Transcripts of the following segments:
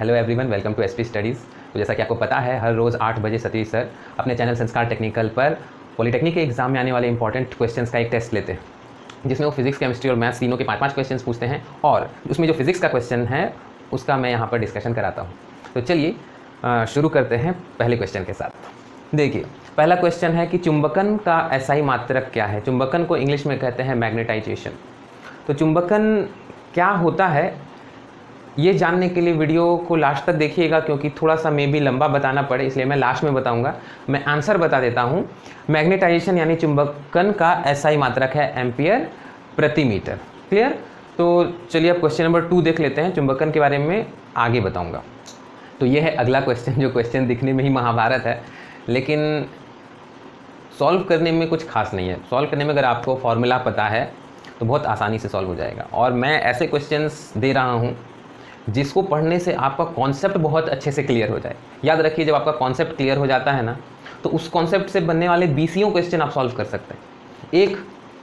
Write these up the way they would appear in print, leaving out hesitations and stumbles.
Hello everyone, welcome to SP studies. तो जैसा कि आपको पता है, हर रोज़ 8 बजे सतीश सर अपने चैनल संस्कार टेक्निकल पर पॉलिटेक्निक के एग्जाम में आने वाले इंपॉर्टेंट क्वेश्चंस का एक टेस्ट लेते हैं, जिसमें वो फिजिक्स, केमिस्ट्री और मैथ्स तीनों के 5-5 क्वेश्चंस पूछते हैं। और उसमें जो फिजिक्स का क्वेश्चन है उसका मैं यहाँ पर डिस्कशन कराता हूँ। तो चलिए शुरू करते हैं पहले क्वेश्चन के साथ। देखिए, पहला क्वेश्चन है कि चुंबकन का एसआई मात्रक क्या है। चुंबकन को इंग्लिश में कहते हैं मैग्नेटाइजेशन। तो चुंबकन क्या होता है, ये जानने के लिए वीडियो को लास्ट तक देखिएगा, क्योंकि थोड़ा सा मे भी लंबा बताना पड़े, इसलिए मैं लास्ट में बताऊंगा। मैं आंसर बता देता हूँ। मैग्नेटाइजेशन यानी चुंबकन का एसआई मात्रक है एम्पियर प्रति मीटर। क्लियर? तो चलिए अब क्वेश्चन नंबर 2 देख लेते हैं। चुंबकन के बारे में आगे बताऊँगा। तो ये है अगला क्वेश्चन, जो क्वेश्चन दिखने में ही महाभारत है, लेकिन सॉल्व करने में कुछ खास नहीं है। सॉल्व करने में अगर आपको फॉर्मूला पता है तो बहुत आसानी से सॉल्व हो जाएगा। और मैं ऐसे क्वेश्चंस दे रहा हूँ जिसको पढ़ने से आपका कॉन्सेप्ट बहुत अच्छे से क्लियर हो जाए। याद रखिए, जब आपका कॉन्सेप्ट क्लियर हो जाता है ना, तो उस कॉन्सेप्ट से बनने वाले 20 क्वेश्चन आप सॉल्व कर सकते हैं। एक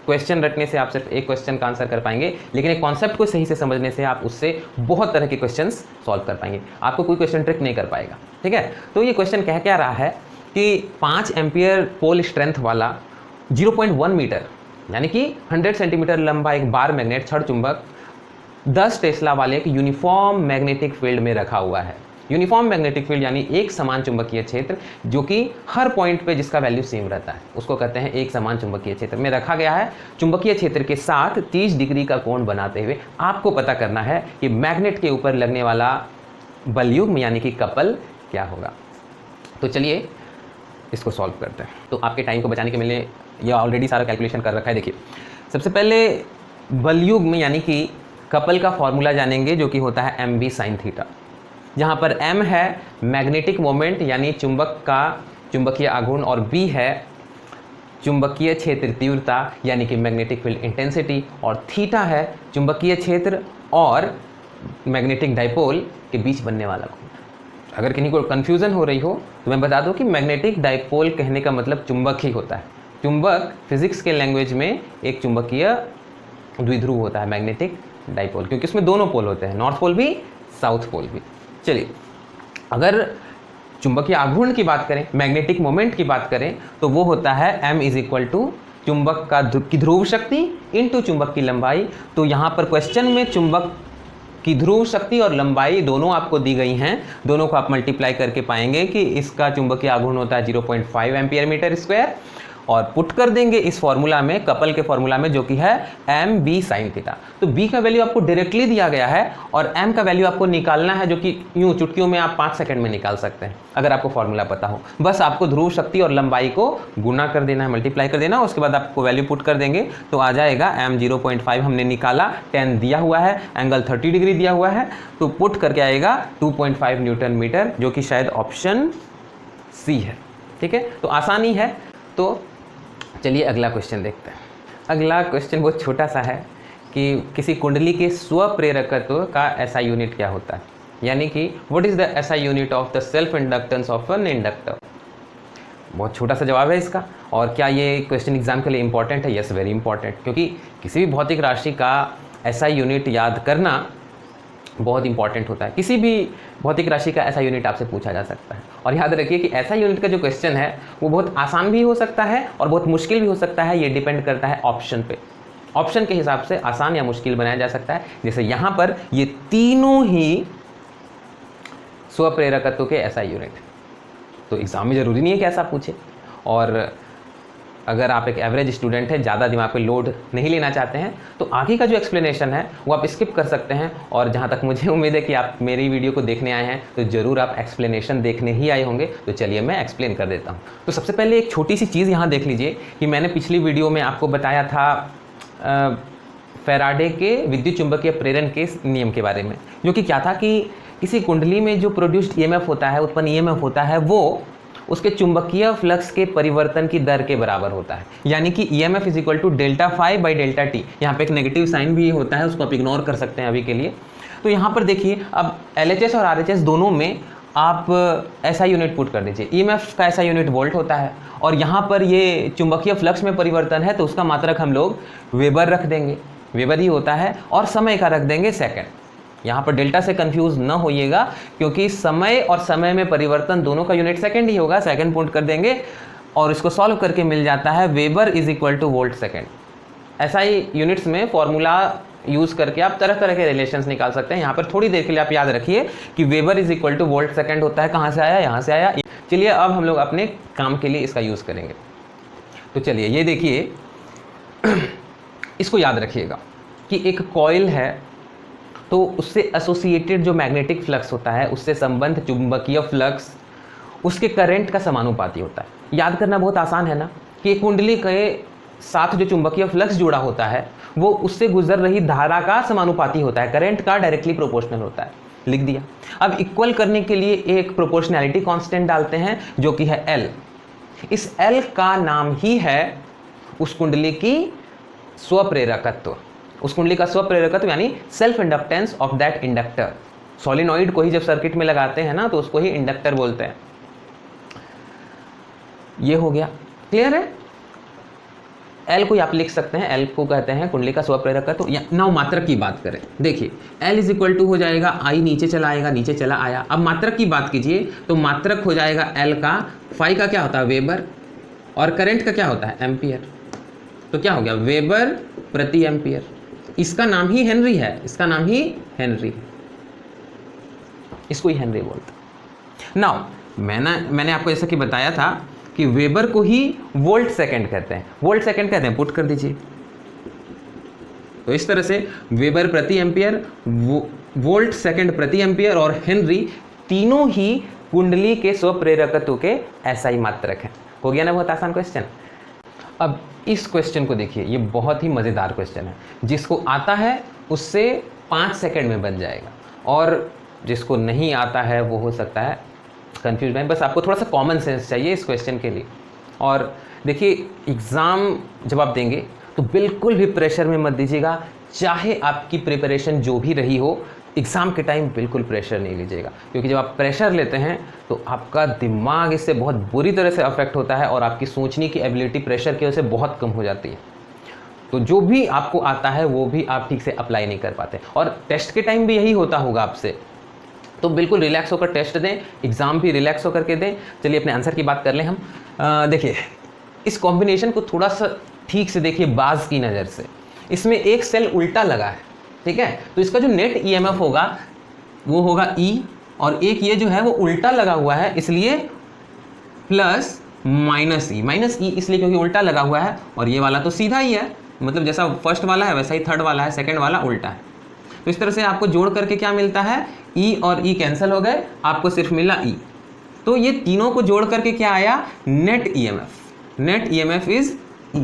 क्वेश्चन रटने से आप सिर्फ एक क्वेश्चन का आंसर कर पाएंगे, लेकिन एक कॉन्सेप्ट को सही से समझने से आप उससे बहुत तरह के क्वेश्चंस सॉल्व कर पाएंगे। आपको कोई क्वेश्चन ट्रिक नहीं कर पाएगा। ठीक है? तो ये क्वेश्चन कह क्या रहा है कि 5 एम्पियर पोल स्ट्रेंथ वाला 0.1 मीटर यानी कि 100 सेंटीमीटर लंबा एक बार मैग्नेट छड़ चुंबक 10 टेस्ला वाले एक यूनिफॉर्म मैग्नेटिक फील्ड में रखा हुआ है। यूनिफॉर्म मैग्नेटिक फील्ड यानी एक समान चुंबकीय क्षेत्र, जो कि हर पॉइंट पे जिसका वैल्यू सेम रहता है, उसको कहते हैं एक समान चुंबकीय क्षेत्र में रखा गया है। चुंबकीय क्षेत्र के साथ 30 डिग्री का कोण बनाते हुए आपको पता करना है कि मैग्नेट के ऊपर लगने वाला बलयुग्म यानी कि कपल क्या होगा। तो चलिए इसको सॉल्व करते हैं। तो आपके टाइम को बचाने के लिए ये ऑलरेडी सारा कैलकुलेशन कर रखा है। देखिए, सबसे पहले बलयुग्म यानी कि कपल का फॉर्मूला जानेंगे, जो कि होता है mv sin थीटा, जहाँ पर m है मैग्नेटिक मोमेंट यानी चुंबक का चुंबकीय आघूर्ण, और b है चुंबकीय क्षेत्र तीव्रता यानी कि मैग्नेटिक फील्ड इंटेंसिटी, और थीटा है चुंबकीय क्षेत्र और मैग्नेटिक डाइपोल के बीच बनने वाला कोण। अगर किसी को कन्फ्यूज़न हो रही हो तो मैं बता दूं कि मैग्नेटिक डाइपोल कहने का मतलब चुंबक ही होता है। चुंबक फिजिक्स के लैंग्वेज में एक चुंबकीय द्विध्रुव होता है, मैग्नेटिक डाइपोल, क्योंकि उसमें दोनों पोल होते हैं, नॉर्थ पोल भी साउथ पोल भी। चलिए, अगर चुंबकीय आघूर्ण की बात करें, मैग्नेटिक मोमेंट की बात करें, तो वो होता है m = चुंबक की ध्रुव शक्ति इंटू चुंबक की लंबाई। तो यहाँ पर क्वेश्चन में चुंबक की ध्रुव शक्ति और लंबाई दोनों आपको दी गई हैं। दोनों को आप मल्टीप्लाई करके पाएंगे कि इसका चुंबकीय आघूर्ण होता है 0.5 एम्पियर मीटर स्क्वायर, और पुट कर देंगे इस फॉर्मूला में, कपल के फॉर्मूला में, जो कि है mb sin थीटा। तो b का वैल्यू आपको डायरेक्टली दिया गया है और m का वैल्यू आपको निकालना है, जो कि यूं चुटकियों में आप 5 सेकंड में निकाल सकते हैं अगर आपको फॉर्मूला पता हो। बस आपको ध्रुव शक्ति और लंबाई को गुना कर देना है, मल्टीप्लाई कर देना, उसके बाद आपको वैल्यू पुट कर देंगे तो आ जाएगा m 0.5 हमने निकाला, 10 दिया हुआ है, एंगल 30 डिग्री दिया हुआ है, तो पुट करके आएगा 2.5 न्यूटन मीटर, जो कि शायद ऑप्शन सी है। ठीक है? तो आसानी है। तो चलिए अगला क्वेश्चन देखते हैं। अगला क्वेश्चन बहुत छोटा सा है कि किसी कुंडली के स्वप्रेरकत्व का एसआई यूनिट क्या होता है, यानी कि what is the SI unit of the self inductance of an inductor. बहुत छोटा सा जवाब है इसका। और क्या ये क्वेश्चन एग्जाम के लिए इंपॉर्टेंट है? यस, वेरी इंपॉर्टेंट, क्योंकि किसी भी भौतिक राशि का एसआई यूनिट याद करना बहुत इंपॉर्टेंट होता है। किसी भी भौतिक राशि का ऐसा यूनिट आपसे पूछा जा सकता है। और याद रखिए कि ऐसा यूनिट का जो क्वेश्चन है वो बहुत आसान भी हो सकता है और बहुत मुश्किल भी हो सकता है। ये डिपेंड करता है ऑप्शन पे। ऑप्शन के हिसाब से आसान या मुश्किल बनाया जा सकता है। जैसे यहाँ पर ये तीनों ही स्वप्रेरकत्व के ऐसा यूनिट, तो एग्जाम में ज़रूरी नहीं है कि ऐसा पूछे। और अगर आप एक एवरेज स्टूडेंट हैं, ज़्यादा दिमाग पे लोड नहीं लेना चाहते हैं, तो आगे का जो एक्सप्लेनेशन है वो आप स्किप कर सकते हैं। और जहाँ तक मुझे उम्मीद है कि आप मेरी वीडियो को देखने आए हैं तो ज़रूर आप एक्सप्लेनेशन देखने ही आए होंगे। तो चलिए मैं एक्सप्लेन कर देता हूँ। तो सबसे पहले एक छोटी सी चीज़ यहाँ देख लीजिए कि मैंने पिछली वीडियो में आपको बताया था फैराडे के विद्युत चुंबकीय प्रेरण के नियम के बारे में, जो कि क्या था कि किसी कुंडली में जो प्रोड्यूस्ड ईएमएफ होता है, उत्पन्न ईएमएफ होता है, वो उसके चुंबकीय फ्लक्स के परिवर्तन की दर के बराबर होता है। यानी कि EMF = ΔΦ/ΔT। यहाँ पे एक नेगेटिव साइन भी होता है, उसको आप इग्नोर कर सकते हैं अभी के लिए। तो यहाँ पर देखिए, अब LHS और RHS दोनों में आप ऐसा यूनिट पुट कर दीजिए। EMF का ऐसा यूनिट वोल्ट होता है, और यहाँ पर ये चुंबकीय फ्लक्स में परिवर्तन है तो उसका मात्रक हम लोग वेबर रख देंगे, वेबर ही होता है, और समय का रख देंगे सेकेंड। यहाँ पर डेल्टा से कंफ्यूज न होइएगा, क्योंकि समय और समय में परिवर्तन दोनों का यूनिट सेकंड ही होगा, सेकंड पुट कर देंगे और इसको सॉल्व करके मिल जाता है weber is equal two volt second. ऐसा ही यूनिट्स में फॉर्मूला यूज़ करके आप तरह तरह के रिलेशंस निकाल सकते हैं। यहाँ पर थोड़ी देर के लिए आप याद रखिए कि weber is equal two volt second होता है, कहाँ से आया, यहाँ से आया। चलिए अब हम लोग अपने काम के लिए इसका यूज़ करेंगे। तो चलिए ये देखिए, इसको याद रखिएगा कि एक कॉइल है तो उससे एसोसिएटेड जो मैग्नेटिक फ्लक्स होता है, उससे संबंध चुंबकीय फ्लक्स उसके करंट का समानुपाती होता है। याद करना बहुत आसान है ना कि एक कुंडली के साथ जो चुंबकीय फ्लक्स जुड़ा होता है वो उससे गुजर रही धारा का समानुपाती होता है, करंट का डायरेक्टली प्रोपोर्शनल होता है। लिख दिया। अब इक्वल करने के लिए एक प्रोपोर्शनैलिटी कांस्टेंट डालते हैं जो कि है L। इस L का नाम ही है उस कुंडली की स्वप्रेरकत्व, उस कुंडली का स्वप्रेरकत्व यानी self inductance of that inductor. Solenoid को ही जब सर्किट में लगाते हैं ना तो उसको ही इंडक्टर बोलते हैं। ये हो गया, क्लियर है। L को आप लिख सकते हैं, L को कहते हैं कुंडली का स्वप्रेरकत्व। नाउ मात्रक की बात करें, देखिए L इज इक्वल टू हो जाएगा I, नीचे चला आएगा, नीचे चला आया। अब मात्रक की बात कीजिए तो मात्रक हो जाएगा L का, फाई का क्या होता है वेबर, और करंट का क्या होता है एम्पियर। तो क्या हो गया, वेबर प्रति एम्पियर। इसका नाम ही हेनरी है, इसका नाम ही हेनरी, इसको ही हेनरी बोलते। नाउ मैंने आपको जैसा कि बताया था कि वेबर को ही वोल्ट सेकंड कहते हैं, वोल्ट सेकंड कहते हैं, पुट कर दीजिए। तो इस तरह से वेबर प्रति एम्पियर, वोल्ट सेकंड प्रति एम्पियर और हेनरी तीनों ही कुंडली के स्वप्रेरकत्व के SI मात्रक हैं। हो गया ना बहुत आसान क्वेश्चन। अब इस क्वेश्चन को देखिए, ये बहुत ही मज़ेदार क्वेश्चन है। जिसको आता है उससे 5 सेकंड में बन जाएगा, और जिसको नहीं आता है वो हो सकता है कंफ्यूज में। बस आपको थोड़ा सा कॉमन सेंस चाहिए इस क्वेश्चन के लिए। और देखिए एग्ज़ाम जब आप देंगे तो बिल्कुल भी प्रेशर में मत दीजिएगा, चाहे आपकी प्रिपरेशन जो भी रही हो, एग्ज़ाम के टाइम बिल्कुल प्रेशर नहीं लीजिएगा, क्योंकि जब आप प्रेशर लेते हैं तो आपका दिमाग इससे बहुत बुरी तरह से अफेक्ट होता है और आपकी सोचने की एबिलिटी प्रेशर की वजह से बहुत कम हो जाती है। तो जो भी आपको आता है वो भी आप ठीक से अप्लाई नहीं कर पाते, और टेस्ट के टाइम भी यही होता होगा आपसे। तो बिल्कुल रिलैक्स होकर टेस्ट दें, एग्ज़ाम भी रिलैक्स होकर के दें। चलिए अपने आंसर की बात कर लें हम। देखिए इस कॉम्बिनेशन को थोड़ा सा ठीक से देखिए बाज की नज़र से। इसमें एक सेल उल्टा लगा है, ठीक है, तो इसका जो नेट EMF होगा वो होगा E, और एक ये जो है वो उल्टा लगा हुआ है, इसलिए प्लस माइनस ई इसलिए क्योंकि उल्टा लगा हुआ है, और ये वाला तो सीधा ही है, मतलब जैसा फर्स्ट वाला है वैसा ही थर्ड वाला है, सेकंड वाला उल्टा है। तो इस तरह से आपको जोड़ करके क्या मिलता है, E और E कैंसिल हो गए, आपको सिर्फ मिला E। तो ये तीनों को जोड़ करके क्या आया, नेट EMF इज E,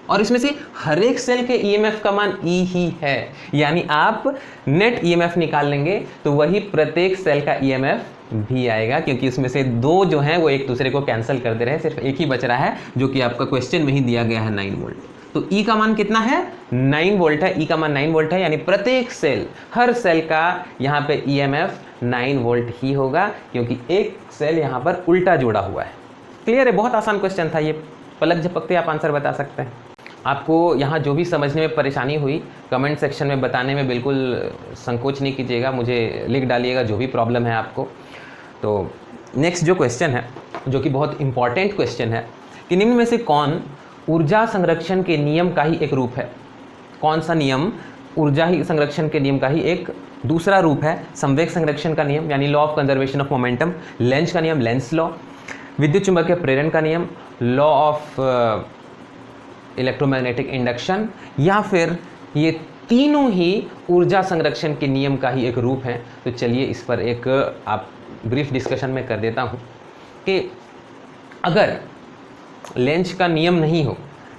और इसमें से हर एक सेल के EMF का मान E ही है, यानी आप नेट EMF निकाल लेंगे तो वही प्रत्येक सेल का EMF भी आएगा, क्योंकि उसमें से दो जो हैं वो एक दूसरे को कैंसिल कर दे रहे हैं, सिर्फ एक ही बच रहा है जो कि आपका क्वेश्चन में ही दिया गया है 9 वोल्ट। तो E का मान कितना है, 9 वोल्ट है। E का मान 9 वोल्ट है, यानी प्रत्येक सेल, हर सेल का यहाँ पे EMF 9 वोल्ट ही होगा, क्योंकि एक सेल यहाँ पर उल्टा जुड़ा हुआ है। क्लियर है, बहुत आसान क्वेश्चन था ये, पलक झपकते आप आंसर बता सकते हैं। आपको यहाँ जो भी समझने में परेशानी हुई कमेंट सेक्शन में बताने में बिल्कुल संकोच नहीं कीजिएगा, मुझे लिख डालिएगा जो भी प्रॉब्लम है आपको। तो नेक्स्ट जो क्वेश्चन है, जो कि बहुत इंपॉर्टेंट क्वेश्चन है, कि निम्न में से कौन ऊर्जा संरक्षण के नियम का ही एक रूप है। कौन सा नियम ऊर्जा ही संरक्षण के नियम का ही एक दूसरा रूप है। संवेग संरक्षण का नियम यानी law of conservation of momentum, length का नियम लेंस लॉ, विद्युत चुंबकीय प्रेरण का नियम लॉ ऑफ इलेक्ट्रोमैग्नेटिक इंडक्शन, या फिर ये तीनों ही ऊर्जा संरक्षण के नियम का ही एक रूप है। तो चलिए इस पर एक आप ब्रीफ डिस्कशन में कर देता हूँ कि अगर लेंज का नियम नहीं हो,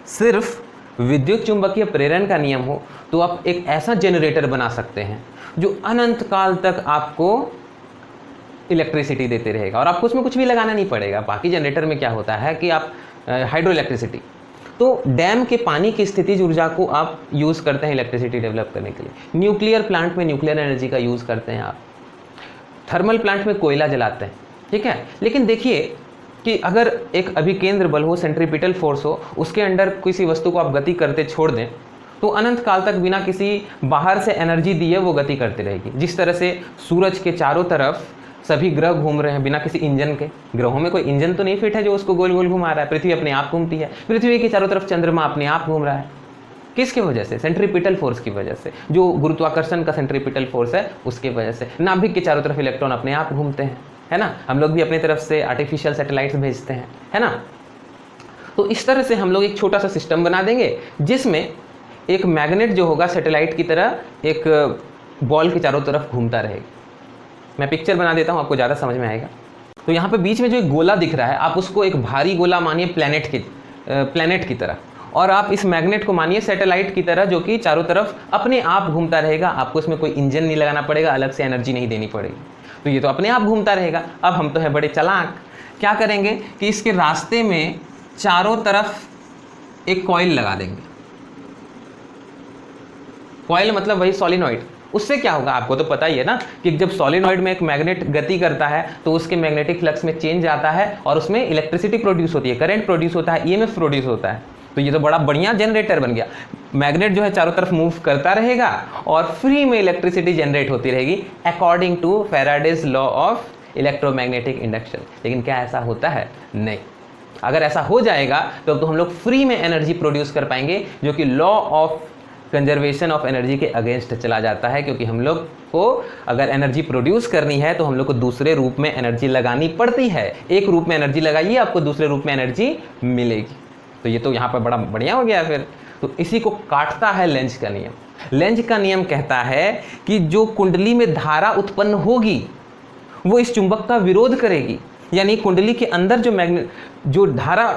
सिर्फ विद्युत चुंबकीय प्रेरण का नियम हो, तो आप एक ऐसा जनरेटर बना सकते हैं जो अनंत काल तक आपको इलेक्ट्रिसिटी देते रहेगा और आपको उसमें कुछ भी लगाना नहीं पड़ेगा। बाकी जनरेटर में क्या होता है कि आप हाइड्रो इलेक्ट्रिसिटी, तो डैम के पानी की स्थितिज ऊर्जा को आप यूज़ करते हैं इलेक्ट्रिसिटी डेवलप करने के लिए। न्यूक्लियर प्लांट में न्यूक्लियर एनर्जी का यूज़ करते हैं आप। थर्मल प्लांट में कोयला जलाते हैं, ठीक है। लेकिन देखिए कि अगर एक अभिकेंद्र बल हो, सेंट्रीपिटल फोर्स हो, उसके अंडर किसी वस्तु को आप गति करते छोड़ दें, तो अनंत काल तक बिना किसी बाहर से एनर्जी दिए वो गति करती रहेगी। जिस तरह से सूरज के चारों तरफ सभी ग्रह घूम रहे हैं बिना किसी इंजन के, ग्रहों में कोई इंजन तो नहीं फिट है जो उसको गोल गोल घुमा रहा है, पृथ्वी अपने आप घूमती है, पृथ्वी के चारों तरफ चंद्रमा अपने आप घूम रहा है। किसकी वजह से? सेंट्रीपिटल फोर्स की वजह से, जो गुरुत्वाकर्षण का सेंट्रीपिटल फोर्स है उसकी वजह से। नाभिक के चारों तरफ इलेक्ट्रॉन अपने आप घूमते हैं, है ना। हम लोग भी अपनी तरफ से आर्टिफिशियल सैटेलाइट्स भेजते हैं, है ना। तो इस तरह से हम लोग एक छोटा सा सिस्टम बना देंगे जिसमें एक मैग्नेट जो होगा सैटेलाइट की तरह एक बॉल के चारों तरफ घूमता रहेगा। मैं पिक्चर बना देता हूँ, आपको ज़्यादा समझ में आएगा। तो यहाँ पे बीच में जो एक गोला दिख रहा है, आप उसको एक भारी गोला मानिए प्लैनेट की तरह, और आप इस मैग्नेट को मानिए सैटेलाइट की तरह जो कि चारों तरफ अपने आप घूमता रहेगा। आपको इसमें कोई इंजन नहीं लगाना पड़ेगा, अलग से एनर्जी नहीं देनी पड़ेगी, तो ये तो अपने आप घूमता रहेगा। अब हम तो हैं बड़े चालाक, क्या करेंगे कि इसके रास्ते में चारों तरफ एक कॉइल लगा देंगे। कॉइल मतलब वही सॉलिनॉइड। उससे क्या होगा आपको तो पता ही है ना कि जब सॉलिनॉइड में एक मैग्नेट गति करता है तो उसके मैग्नेटिक फ्लक्स में चेंज आता है और उसमें इलेक्ट्रिसिटी प्रोड्यूस होती है, करंट प्रोड्यूस होता है, ईएमएफ प्रोड्यूस होता है। तो ये तो बड़ा बढ़िया जनरेटर बन गया। मैग्नेट जो है चारों तरफ मूव करता रहेगा और फ्री में इलेक्ट्रिसिटी जनरेट होती रहेगी according to Faraday's law of electromagnetic induction. लेकिन क्या ऐसा होता है? नहीं। अगर ऐसा हो जाएगा तो हम लोग फ्री में एनर्जी प्रोड्यूस कर पाएंगे, जो कि law of conservation of energy के अगेंस्ट चला जाता है। क्योंकि हम लोग को अगर एनर्जी प्रोड्यूस करनी है तो हम लोग को दूसरे रूप में एनर्जी लगानी पड़ती है। एक रूप में एनर्जी लगाइए, आपको दूसरे रूप में एनर्जी मिलेगी। तो ये तो यहाँ पर बड़ा बढ़िया हो गया फिर। तो इसी को काटता है लेंज का नियम। लेंज का नियम कहता है कि जो कुंडली में धारा उत्पन्न होगी वो इस चुंबक का विरोध करेगी। यानी कुंडली के अंदर जो धारा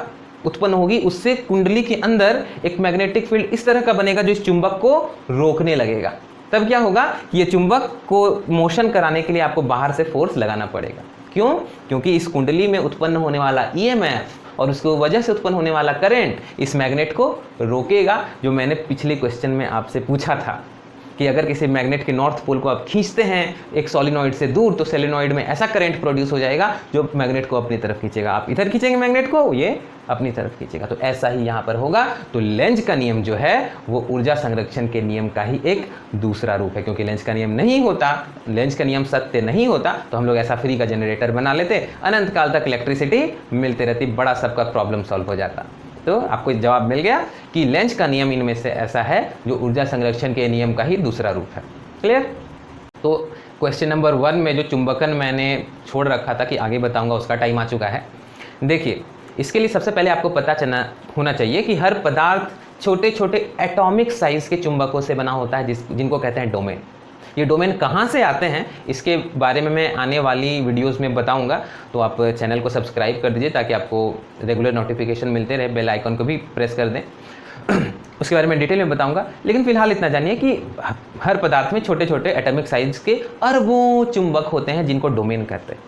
उत्पन्न होगी उससे कुंडली के अंदर एक मैग्नेटिक फील्ड इस तरह का बनेगा जो इस चुंबक को रोकने लगेगा। तब क्या होगा? ये चुंबक को मोशन कराने के लिए आपको बाहर से फोर्स लगाना पड़ेगा। क्यों? क्योंकि इस कुंडली में उत्पन्न होने वाला ईएमएफ और उसकी वजह से उत्पन्न होने वाला करंट इस मैग्नेट को रोकेगा। जो मैंने पिछले क्वेश्चन में आपसे पूछा था कि अगर किसी मैग्नेट के नॉर्थ पोल को आप खींचते हैं एक सोलिनॉइड से दूर तो सोलिनॉइड में ऐसा करंट प्रोड्यूस हो जाएगा जो मैग्नेट को अपनी तरफ खींचेगा। आप इधर खींचेंगे मैग्नेट को, ये अपनी तरफ खींचेगा। तो ऐसा ही यहाँ पर होगा। तो लेंज का नियम जो है वो ऊर्जा संरक्षण के नियम का ही एक दूसरा रूप है। क्योंकि लेंज का नियम नहीं होता, लेंज का नियम सत्य नहीं होता तो हम लोग ऐसा फ्री का जनरेटर बना लेते, अनंत काल तक इलेक्ट्रिसिटी मिलती रहती, बड़ा सबका प्रॉब्लम सॉल्व हो जाता। तो आपको जवाब मिल गया कि लेंज का नियम इनमें से ऐसा है जो ऊर्जा संरक्षण के नियम का ही दूसरा रूप है। क्लियर? तो क्वेश्चन नंबर 1 में जो चुंबकन मैंने छोड़ रखा था कि आगे बताऊंगा, उसका टाइम आ चुका है। देखिए, इसके लिए सबसे पहले आपको पता होना चाहिए कि हर पदार्थ छोटे छोटे एटॉमिक साइज के चुंबकों से बना होता है जिनको कहते हैं डोमेन। ये डोमेन कहाँ से आते हैं इसके बारे में मैं आने वाली वीडियोस में बताऊंगा। तो आप चैनल को सब्सक्राइब कर दीजिए ताकि आपको रेगुलर नोटिफिकेशन मिलते रहे। बेल आइकन को भी प्रेस कर दें, उसके बारे में डिटेल में बताऊंगा। लेकिन फिलहाल इतना जानिए कि हर पदार्थ में छोटे छोटे एटॉमिक साइज के अरबों चुंबक होते हैं जिनको डोमेन कहते हैं।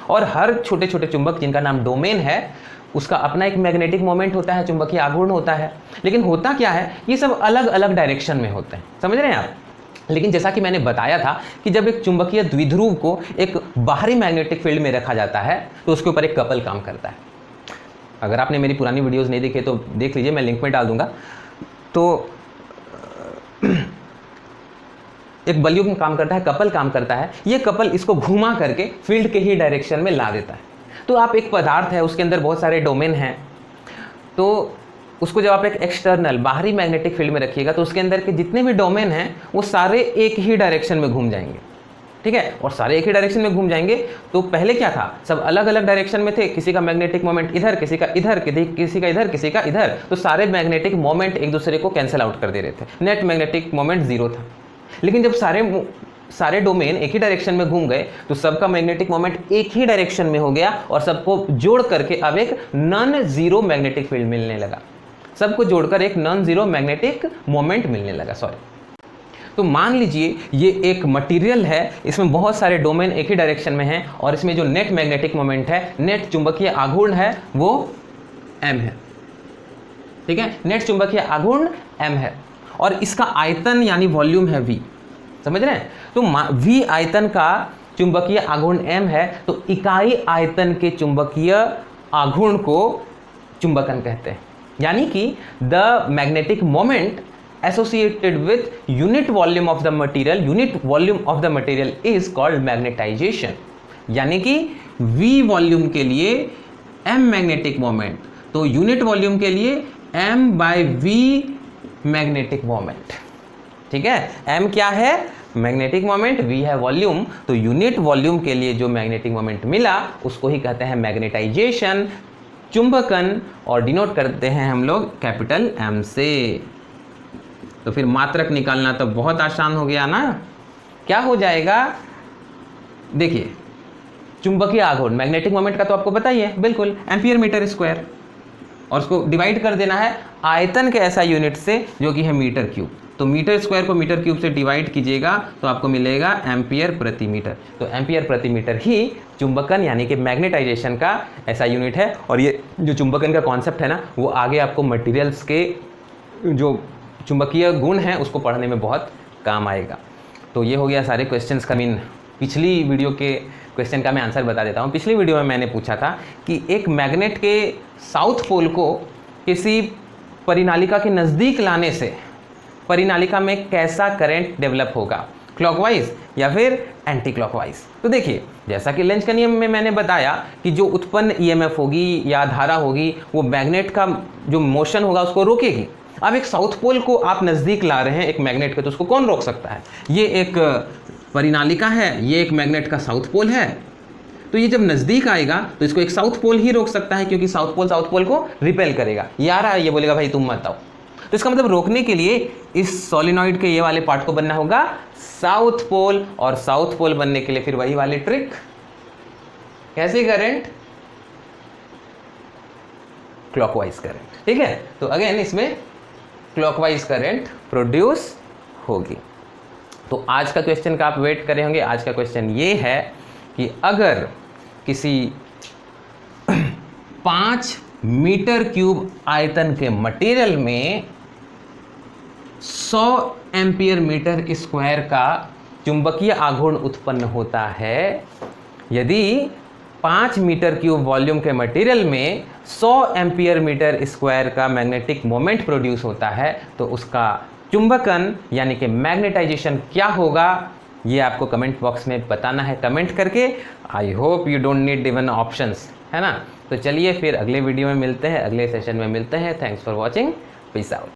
और हर छोटे छोटे चुंबक जिनका नाम डोमेन है उसका अपना एक मैग्नेटिक मोमेंट होता है, चुंबकीय आघूर्ण होता है। लेकिन होता क्या है, ये सब अलग अलग डायरेक्शन में होते हैं, समझ रहे हैं आप। लेकिन जैसा कि मैंने बताया था कि जब एक चुंबकीय द्विध्रुव को एक बाहरी मैग्नेटिक फील्ड में रखा जाता है तो उसके ऊपर एक कपल काम करता है। अगर आपने मेरी पुरानी वीडियोस नहीं देखी तो देख लीजिए, मैं लिंक में डाल दूंगा। तो एक बलयुग्म काम करता है, कपल काम करता है। ये कपल इसको घुमा करके फील्ड के ही डायरेक्शन में ला देता है। तो आप एक पदार्थ है, उसके अंदर बहुत सारे डोमेन हैं, तो उसको जब आप एक एक्सटर्नल बाहरी मैग्नेटिक फील्ड में रखिएगा तो उसके अंदर के जितने भी डोमेन हैं वो सारे एक ही डायरेक्शन में घूम जाएंगे। ठीक है? और सारे एक ही डायरेक्शन में घूम जाएंगे। तो पहले क्या था, सब अलग अलग डायरेक्शन में थे, किसी का मैग्नेटिक मोमेंट इधर, किसी का इधर, किसी का इधर, किसी का इधर। तो सारे मैग्नेटिक मोमेंट एक दूसरे को कैंसिल आउट कर दे रहे थे, नेट मैग्नेटिक मोमेंट 0 था। लेकिन जब सारे डोमेन एक ही डायरेक्शन में घूम गए तो सबका मैग्नेटिक मोमेंट एक ही डायरेक्शन में हो गया और सबको जोड़ करके अब एक नॉन जीरो मैग्नेटिक फील्ड मिलने लगा। सबको जोड़कर एक नॉन जीरो मैग्नेटिक मोमेंट मिलने लगा। तो मान लीजिए ये एक मटेरियल है, इसमें बहुत सारे डोमेन एक ही डायरेक्शन में हैं और इसमें जो नेट मैग्नेटिक मोमेंट है, नेट चुंबकीय आघूर्ण है वो m है। ठीक है? नेट चुंबकीय आघूर्ण m है और इसका आयतन यानी वॉल्यूम है v। समझ रहे हैं? तो v आयतन का चुंबकीय आघूर्ण m है, तो इकाई आयतन के चुंबकीय आघूर्ण को चुंबकन कहते हैं। यानी कि the magnetic moment associated with unit volume of the material, unit volume of the material is called magnetization। यानी कि V वॉल्यूम के लिए M मैग्नेटिक मोमेंट, तो यूनिट वॉल्यूम के लिए M/V मैग्नेटिक मोमेंट। ठीक है, M क्या है? मैग्नेटिक मोमेंट, V है वॉल्यूम, तो यूनिट वॉल्यूम के लिए जो मैग्नेटिक मोमेंट मिला उसको ही कहते हैं मैग्नेटाइजेशन, चुंबकन, और डिनोट करते हैं हम लोग कैपिटल M से। तो फिर मात्रक निकालना तो बहुत आसान हो गया ना। क्या हो जाएगा? देखिए, चुंबकीय आघूर्ण मैग्नेटिक मोमेंट का तो आपको पता ही है, बिल्कुल, एम्पियर मीटर स्क्वायर, और उसको डिवाइड कर देना है आयतन के ऐसा यूनिट से जो कि है मीटर क्यूब। तो मीटर स्क्वायर को मीटर क्यूब से डिवाइड कीजिएगा तो आपको मिलेगा एम्पियर प्रति मीटर। तो एम्पियर प्रति मीटर ही चुंबकन यानी कि मैग्नेटाइजेशन का ऐसा यूनिट है। और ये जो चुंबकन का कॉन्सेप्ट है ना, वो आगे आपको मटेरियल्स के जो चुंबकीय गुण हैं उसको पढ़ने में बहुत काम आएगा। तो ये हो गया सारे क्वेश्चंस का। पिछली वीडियो के क्वेश्चन का मैं आंसर बता देता हूँ। पिछली वीडियो में मैंने पूछा था कि एक मैग्नेट के साउथ पोल को किसी परिनालिका के नज़दीक लाने से परिनालिका में कैसा करंट डेवलप होगा, क्लॉकवाइज या फिर एंटी क्लॉकवाइज। तो देखिए, जैसा कि लेंज का नियम में मैंने बताया कि जो उत्पन्न ईएमएफ होगी या धारा होगी वो मैग्नेट का जो मोशन होगा उसको रोकेगी। अब एक साउथ पोल को आप नज़दीक ला रहे हैं एक मैग्नेट के, तो उसको कौन रोक सकता है? ये एक परिनालिका है, ये एक मैग्नेट का साउथ पोल है, तो ये जब नज़दीक आएगा तो इसको एक साउथ पोल ही रोक सकता है, क्योंकि साउथ पोल को रिपेल करेगा। ये आ रहा है, ये बोलेगा भाई तुम मत आओ। तो इसका मतलब रोकने के लिए इस सोलिनॉइड के ये वाले पार्ट को बनना होगा साउथ पोल, और साउथ पोल बनने के लिए फिर वही वाली ट्रिक, कैसे करंट? Clockwise current. ठीक है, तो अगेन इसमें क्लॉकवाइज करंट प्रोड्यूस होगी। तो आज का क्वेश्चन का आप वेट करे होंगे। आज का क्वेश्चन ये है कि अगर किसी 5 मीटर क्यूब आयतन के मटेरियल में 100 एम्पियर मीटर स्क्वायर का चुंबकीय आघूर्ण उत्पन्न होता है, यदि 5 मीटर क्यूब वॉल्यूम के मटेरियल में 100 एम्पियर मीटर स्क्वायर का मैग्नेटिक मोमेंट प्रोड्यूस होता है, तो उसका चुंबकन यानी कि मैग्नेटाइजेशन क्या होगा, ये आपको कमेंट बॉक्स में बताना है कमेंट करके। I hope you don't need even options, है ना। तो चलिए फिर अगले वीडियो में मिलते हैं, अगले सेशन में मिलते हैं। Thanks for watching, peace out.